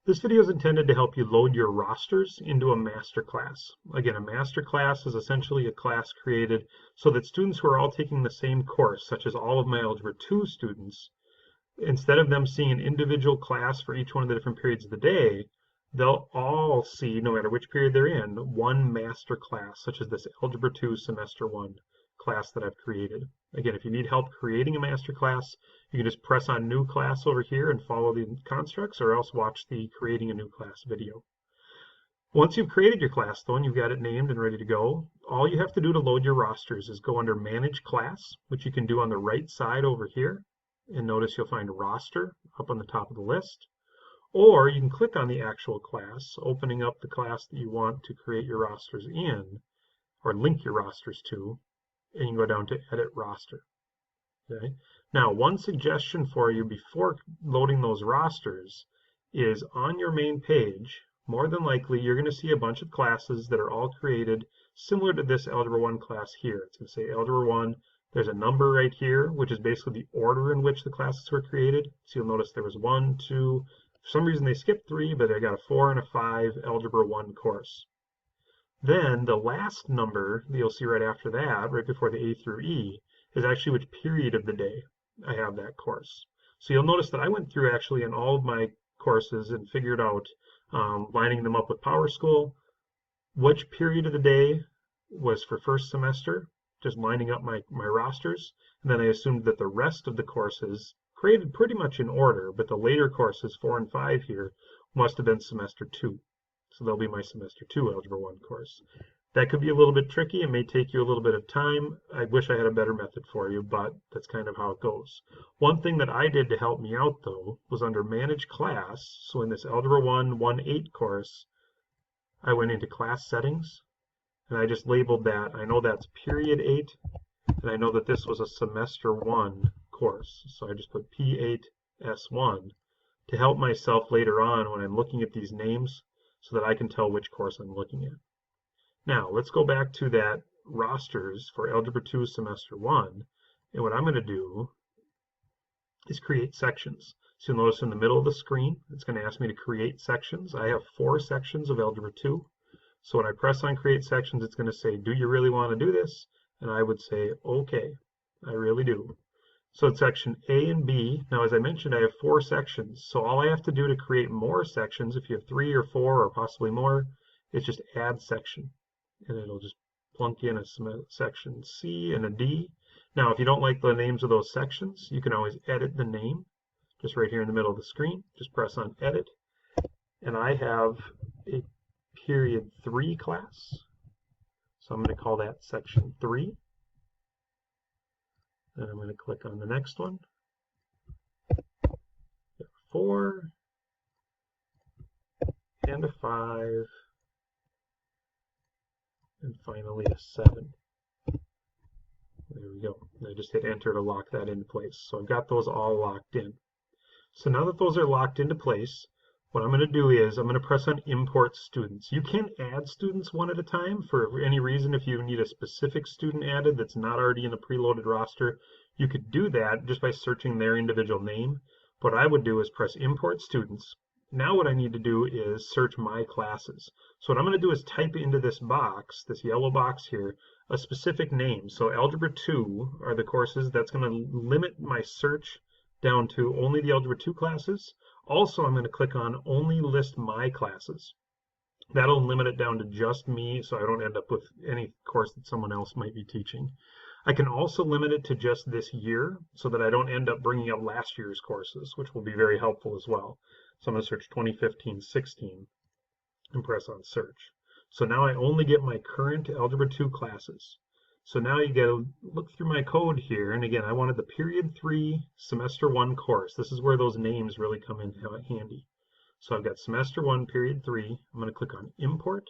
This video is intended to help you load your rosters into a master class. Again, a master class is essentially a class created so that students who are all taking the same course, such as all of my Algebra 2 students, instead of them seeing an individual class for each one of the different periods of the day, they'll all see, no matter which period they're in, one master class, such as this Algebra 2 Semester 1 class that I've created. Again, if you need help creating a master class, you can just press on New Class over here and follow the constructs, or else watch the Creating a New Class video. Once you've created your class, though, and you've got it named and ready to go, all you have to do to load your rosters is go under Manage Class, which you can do on the right side over here, and notice you'll find Roster up on the top of the list. Or you can click on the actual class, opening up the class that you want to create your rosters in, or link your rosters to, and you can go down to Edit Roster. Okay. Now, one suggestion for you before loading those rosters is on your main page, more than likely you're going to see a bunch of classes that are all created similar to this Algebra 1 class here. It's going to say Algebra 1. There's a number right here, which is basically the order in which the classes were created. So you'll notice there was 1, 2. For some reason they skipped 3, but they got a 4 and a 5 Algebra 1 course. Then the last number that you'll see right after that, right before the A through E, is actually which period of the day I have that course. So you'll notice that I went through actually in all of my courses and figured out, lining them up with PowerSchool, which period of the day was for first semester, just lining up my rosters, and then I assumed that the rest of the courses created pretty much in order, but the later courses, 4 and 5 here, must have been semester 2. So they'll be my semester 2 Algebra 1 course. That could be a little bit tricky. It may take you a little bit of time. I wish I had a better method for you, but that's kind of how it goes. One thing that I did to help me out, though, was under Manage Class. So in this Algebra 1 1-8 course, I went into Class Settings, and I just labeled that. I know that's period 8, and I know that this was a semester 1 course. So I just put P8S1 to help myself later on when I'm looking at these names so that I can tell which course I'm looking at. Now, let's go back to that rosters for Algebra 2 Semester 1, and what I'm going to do is create sections. So you'll notice in the middle of the screen, it's going to ask me to create sections. I have 4 sections of Algebra 2. So when I press on Create Sections, it's going to say, do you really want to do this? And I would say, okay, I really do. So it's section A and B. Now, as I mentioned, I have 4 sections. So all I have to do to create more sections, if you have 3 or 4 or possibly more, is just add section. And it'll just plunk in a section C and a D. Now, if you don't like the names of those sections, you can always edit the name. Just right here in the middle of the screen, just press on Edit. And I have a period 3 class. So I'm going to call that section 3. And I'm going to click on the next one. 4 and a 5 and finally a 7. There we go. And I just hit enter to lock that into place. So I've got those all locked in. So now that those are locked into place, what I'm going to do is I'm going to press on Import Students. You can add students one at a time for any reason. If you need a specific student added that's not already in a preloaded roster, you could do that just by searching their individual name. What I would do is press Import Students. Now what I need to do is search my classes. So what I'm going to do is type into this box, this yellow box here, a specific name. So Algebra 2 are the courses. That's going to limit my search down to only the Algebra 2 classes. Also, I'm going to click on Only List My Classes. That'll limit it down to just me, so I don't end up with any course that someone else might be teaching. I can also limit it to just this year, so that I don't end up bringing up last year's courses, which will be very helpful as well. So I'm going to search 2015-16 and press on Search. So now I only get my current Algebra 2 classes. So now you get to look through my code here, and again, I wanted the period 3 semester 1 course. This is where those names really come in handy. So I've got semester 1 period 3. I'm going to click on Import.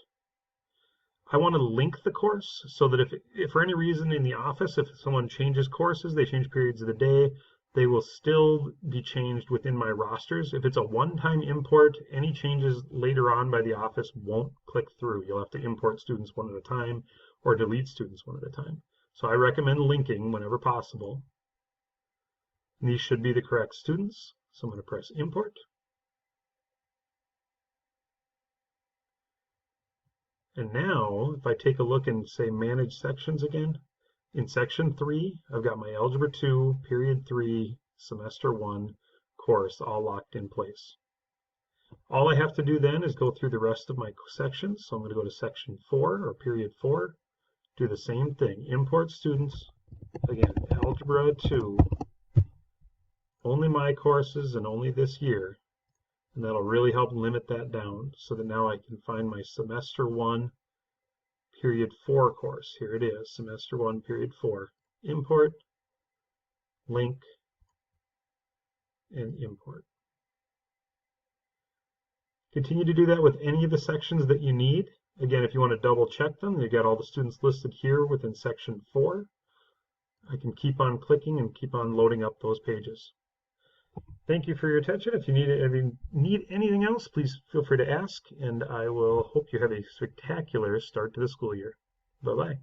I want to link the course so that if for any reason in the office, if someone changes courses, they change periods of the day, they will still be changed within my rosters. If it's a one-time import, any changes later on by the office won't click through. You'll have to import students one at a time or delete students one at a time. So I recommend linking whenever possible. And these should be the correct students. So I'm going to press Import. And now, if I take a look and say manage sections again, in section 3, I've got my Algebra 2, period 3, semester 1 course all locked in place. All I have to do then is go through the rest of my sections. So I'm going to go to section 4 or period 4, do the same thing, import students, again, Algebra 2, only my courses and only this year, and that'll really help limit that down so that now I can find my semester 1 period 4 course. Here it is, semester 1 period 4, import, link, and import. Continue to do that with any of the sections that you need. Again, if you want to double check them, you've got all the students listed here within section 4. I can keep on clicking and keep on loading up those pages. Thank you for your attention. If you need anything else, please feel free to ask, and I will hope you have a spectacular start to the school year. Bye-bye.